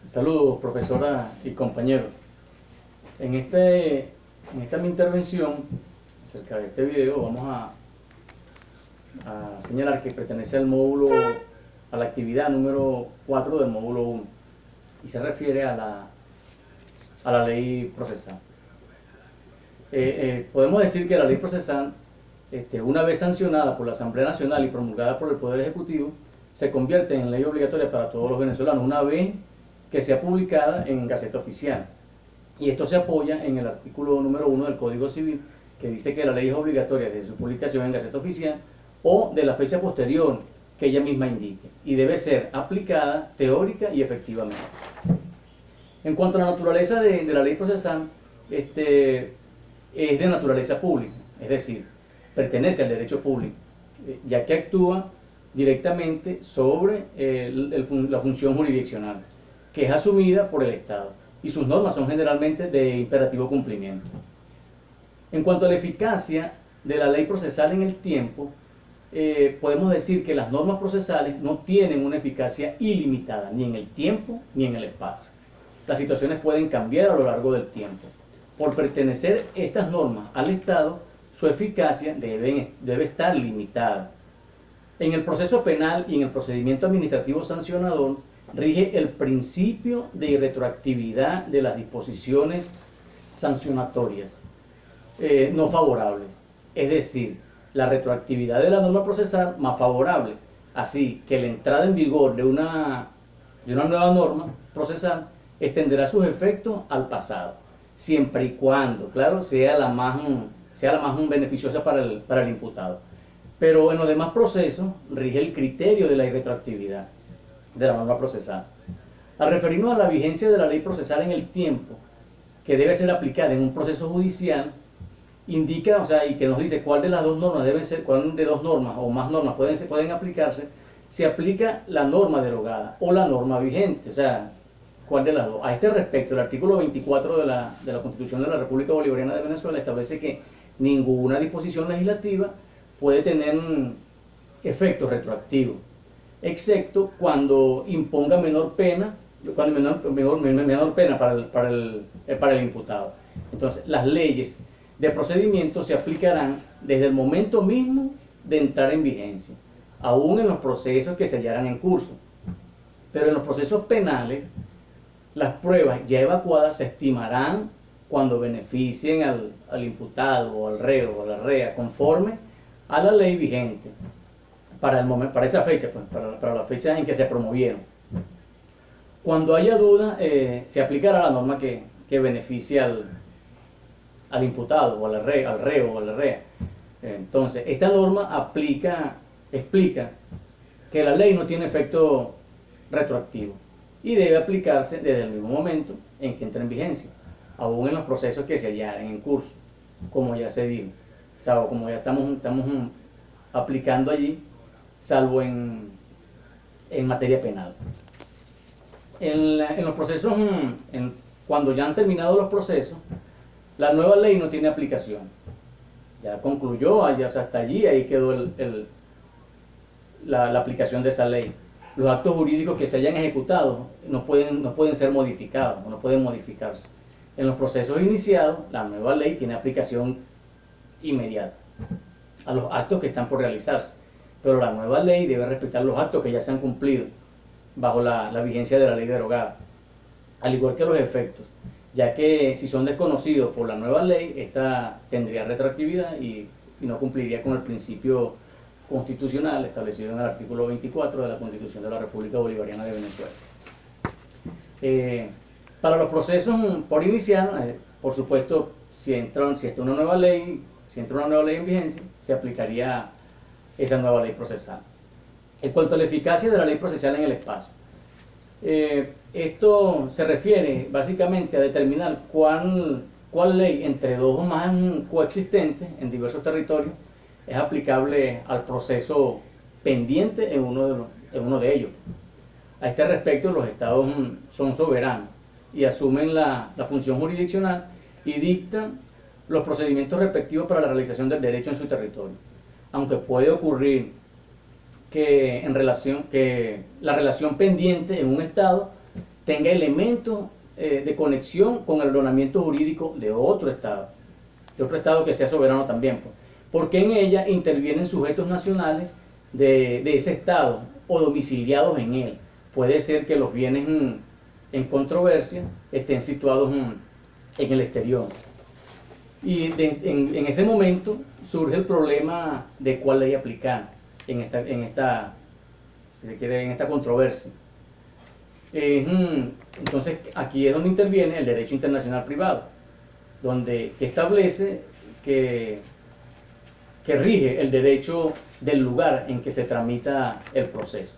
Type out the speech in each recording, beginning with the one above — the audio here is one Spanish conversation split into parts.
Saludos, profesora y compañeros. En esta mi intervención acerca de este video vamos a señalar que pertenece al módulo, a la actividad número 4 del módulo 1 y se refiere a la ley procesal. Podemos decir que la ley procesal, una vez sancionada por la Asamblea Nacional y promulgada por el Poder Ejecutivo, se convierte en ley obligatoria para todos los venezolanos una vez que sea publicada en Gaceta Oficial. Y esto se apoya en el artículo número 1 del Código Civil, que dice que la ley es obligatoria desde su publicación en Gaceta Oficial o de la fecha posterior que ella misma indique, y debe ser aplicada teórica y efectivamente. En cuanto a la naturaleza de la ley procesal, es de naturaleza pública, es decir, pertenece al derecho público, ya que actúa directamente sobre la función jurisdiccional, que es asumida por el Estado, y sus normas son generalmente de imperativo cumplimiento. En cuanto a la eficacia de la ley procesal en el tiempo, podemos decir que las normas procesales no tienen una eficacia ilimitada, ni en el tiempo ni en el espacio. Las situaciones pueden cambiar a lo largo del tiempo. Por pertenecer estas normas al Estado, su eficacia debe estar limitada. En el proceso penal y en el procedimiento administrativo sancionador rige el principio de irretroactividad de las disposiciones sancionatorias no favorables, es decir, la retroactividad de la norma procesal más favorable, así que la entrada en vigor de una nueva norma procesal extenderá sus efectos al pasado, siempre y cuando, claro, sea la más beneficiosa para el imputado. Pero en los demás procesos rige el criterio de la irretroactividad de la norma procesal. Al referirnos a la vigencia de la ley procesal en el tiempo, que debe ser aplicada en un proceso judicial, indica, y que nos dice cuál de las dos normas deben ser, cuál de dos normas o más normas pueden aplicarse, se aplica la norma derogada o la norma vigente, cuál de las dos. A este respecto, el artículo 24 de la Constitución de la República Bolivariana de Venezuela establece que ninguna disposición legislativa puede tener efectos retroactivos, excepto cuando imponga menor pena para el imputado. Entonces, las leyes de procedimiento se aplicarán desde el momento mismo de entrar en vigencia, aún en los procesos que se hallaran en curso. Pero en los procesos penales, las pruebas ya evacuadas se estimarán cuando beneficien al imputado o al reo o a la rea conforme a la ley vigente para esa fecha, para la fecha en que se promovieron. Cuando haya duda, se aplicará la norma que beneficie al imputado o al reo o a la rea. Entonces, esta norma explica que la ley no tiene efecto retroactivo y debe aplicarse desde el mismo momento en que entra en vigencia, aún en los procesos que se hallaren en curso, como ya se dijo, como ya estamos aplicando allí, salvo en materia penal. En los procesos, cuando ya han terminado los procesos, la nueva ley no tiene aplicación. Ya concluyó, hasta allí, ahí quedó la aplicación de esa ley. Los actos jurídicos que se hayan ejecutado no pueden ser modificados, no pueden modificarse. En los procesos iniciados, la nueva ley tiene aplicación inmediata a los actos que están por realizarse, pero la nueva ley debe respetar los actos que ya se han cumplido bajo la vigencia de la ley derogada, al igual que los efectos, ya que si son desconocidos por la nueva ley, esta tendría retroactividad y no cumpliría con el principio constitucional establecido en el artículo 24 de la Constitución de la República Bolivariana de Venezuela. Para los procesos por iniciar, por supuesto, si entra una nueva ley en vigencia, se aplicaría esa nueva ley procesal. En cuanto a la eficacia de la ley procesal en el espacio, esto se refiere básicamente a determinar cuál ley entre dos o más coexistentes en diversos territorios es aplicable al proceso pendiente en uno de ellos. A este respecto, los estados son soberanos y asumen la función jurisdiccional y dictan los procedimientos respectivos para la realización del derecho en su territorio, aunque puede ocurrir que la relación pendiente en un estado tenga elementos de conexión con el ordenamiento jurídico de otro Estado que sea soberano también, pues, porque en ella intervienen sujetos nacionales de ese Estado o domiciliados en él. Puede ser que los bienes en controversia estén situados en el exterior. Y en ese momento surge el problema de cuál ley aplicar en esta controversia. Entonces aquí es donde interviene el derecho internacional privado, que establece que rige el derecho del lugar en que se tramita el proceso.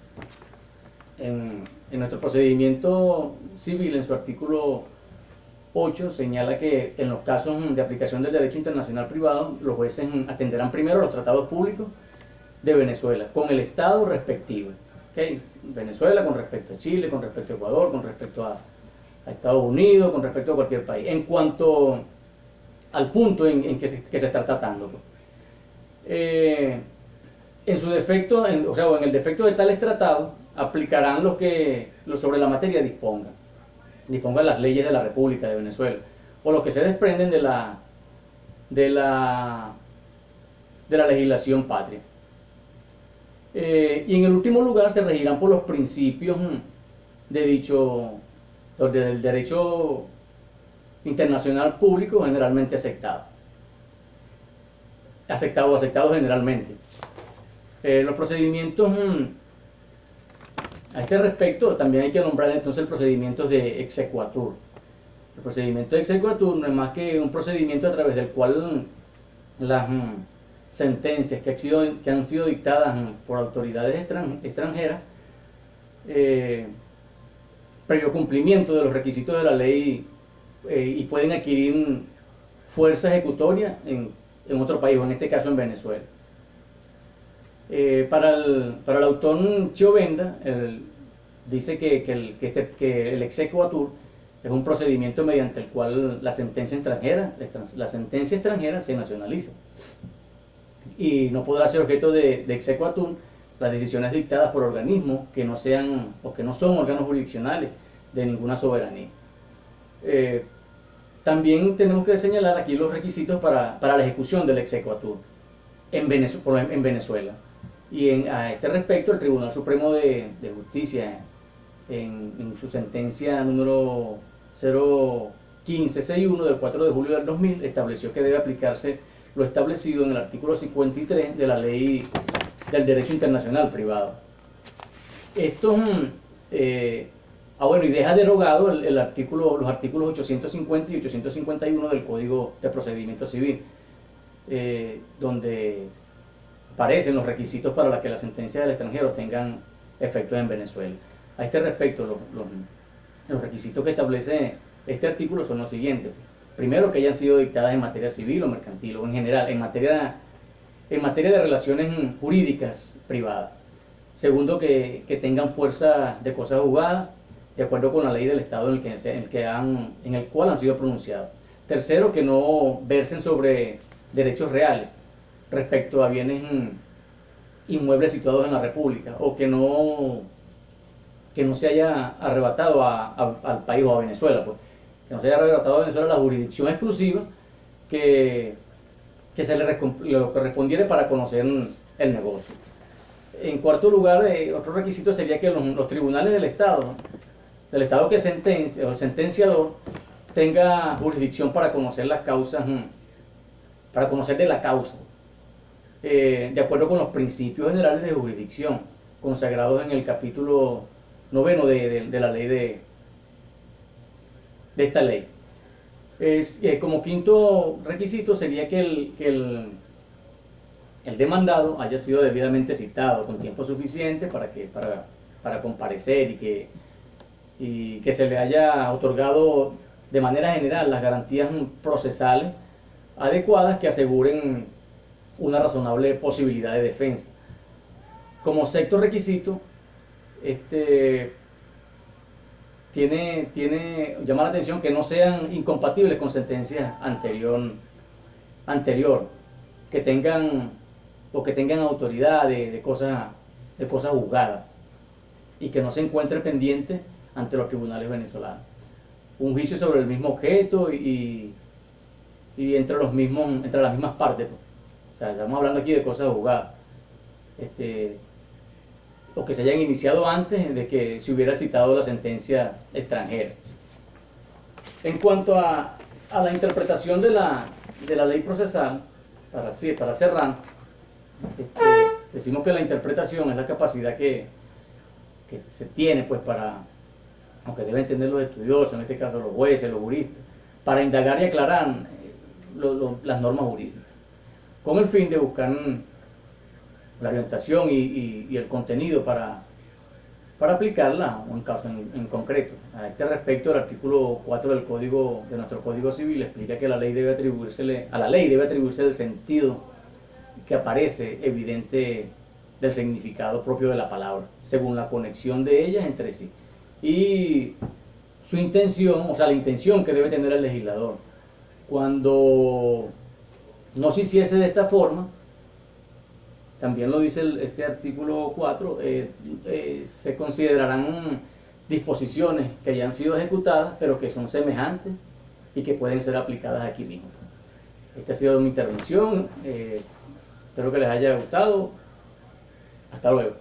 En nuestro procedimiento civil, en su artículo 8, señala que en los casos de aplicación del derecho internacional privado, los jueces atenderán primero los tratados públicos de Venezuela con el Estado respectivo. ¿Okay? Venezuela con respecto a Chile, con respecto a Ecuador, con respecto a Estados Unidos, con respecto a cualquier país, en cuanto al punto en que se está tratando. En su defecto, en el defecto de tales tratados, aplicarán lo sobre la materia dispongan las leyes de la República de Venezuela, o lo que se desprenden de la legislación patria. Y en el último lugar se regirán por los principios del derecho internacional público generalmente aceptado generalmente. Los procedimientos a este respecto también hay que nombrar entonces el procedimiento de exequatur. El procedimiento de exequatur no es más que un procedimiento a través del cual las sentencias que han sido dictadas por autoridades extranjeras, previo cumplimiento de los requisitos de la ley, y pueden adquirir fuerza ejecutoria en otro país, o en este caso en Venezuela. Para el autor Chiovenda, dice que el exequatur es un procedimiento mediante el cual la sentencia extranjera se nacionaliza y no podrá ser objeto de exequatur las decisiones dictadas por organismos que no son órganos jurisdiccionales de ninguna soberanía. También tenemos que señalar aquí los requisitos para la ejecución del exequatur en Venezuela. Y a este respecto, el Tribunal Supremo de Justicia, en su sentencia número 01561 del 4 de julio del 2000, estableció que debe aplicarse lo establecido en el artículo 53 de la Ley del Derecho Internacional Privado. Esto, y deja derogado los artículos 850 y 851 del Código de Procedimiento Civil, donde aparecen los requisitos para que las sentencias del extranjero tengan efectos en Venezuela. A este respecto, los requisitos que establece este artículo son los siguientes. Primero, que hayan sido dictadas en materia civil o mercantil, o en general, en materia de relaciones jurídicas privadas. Segundo, que tengan fuerza de cosa juzgada, de acuerdo con la ley del Estado en el cual han sido pronunciados. Tercero, que no versen sobre derechos reales respecto a bienes inmuebles situados en la República, o que no se haya arrebatado al país o a Venezuela, pues, que no se haya arrebatado a Venezuela la jurisdicción exclusiva que se le correspondiera para conocer el negocio. En cuarto lugar, otro requisito sería que los tribunales del Estado que sentencia, o el sentenciador, tenga jurisdicción para conocer las causas, para conocer de la causa, de acuerdo con los principios generales de jurisdicción consagrados en el capítulo 9 de la ley de esta ley. Como quinto requisito sería que el demandado haya sido debidamente citado con tiempo suficiente para comparecer, y que se le haya otorgado de manera general las garantías procesales adecuadas que aseguren una razonable posibilidad de defensa. Como sexto requisito, llama la atención que no sean incompatibles con sentencias anterior, que tengan autoridad de cosas juzgadas, y que no se encuentre pendiente ante los tribunales venezolanos. Un juicio sobre el mismo objeto y entre las mismas partes, pues. O sea, estamos hablando aquí de cosas jugadas. O que se hayan iniciado antes de que se hubiera citado la sentencia extranjera. En cuanto a la interpretación de la ley procesal, para cerrar, decimos que la interpretación es la capacidad que se tiene, pues, aunque deben tener los estudiosos, en este caso los jueces, los juristas, para indagar y aclarar las normas jurídicas, con el fin de buscar la orientación y el contenido para aplicarla a un caso en concreto. A este respecto, el artículo 4 de nuestro Código Civil explica que a la ley debe atribuirse el sentido que aparece evidente del significado propio de la palabra, según la conexión de ellas entre sí. Y su intención, o sea, la intención que debe tener el legislador. Cuando no se hiciese de esta forma, también lo dice este artículo 4, se considerarán disposiciones que hayan sido ejecutadas, pero que son semejantes y que pueden ser aplicadas aquí mismo. Esta ha sido mi intervención, espero que les haya gustado. Hasta luego.